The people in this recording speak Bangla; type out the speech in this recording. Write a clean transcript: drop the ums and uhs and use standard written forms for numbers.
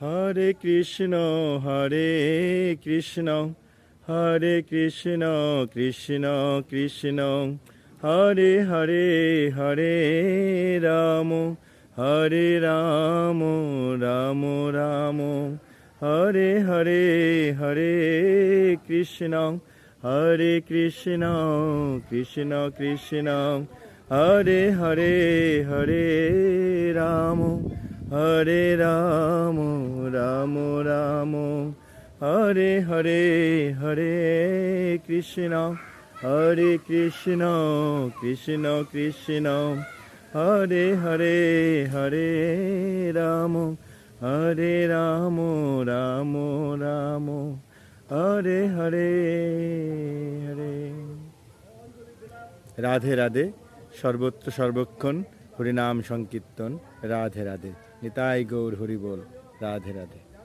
হরে কৃষ্ণ হরে কৃষ্ণ হরে কৃষ্ণ কৃষ্ণ কৃষ্ণ হরে হরে হরে রাম হরে রাম রাম রাম হরে হরে হরে কৃষ্ণ হরে কৃষ্ণ কৃষ্ণ কৃষ্ণ হরে হরে হরে রাম হরে রাম রাম রাম হরে হরে হরে কৃষ্ণ হরে কৃষ্ণ কৃষ্ণ কৃষ্ণ হরে হরে হরে রাম হরে রাম রাম রাম হরে হরে হরে। রাধে রাধে। সর্বত্র সর্বক্ষণ হরিনাম সংকীর্তন। রাধে রাধে। নিতাই গৌর হরি বল। রাধে রাধে।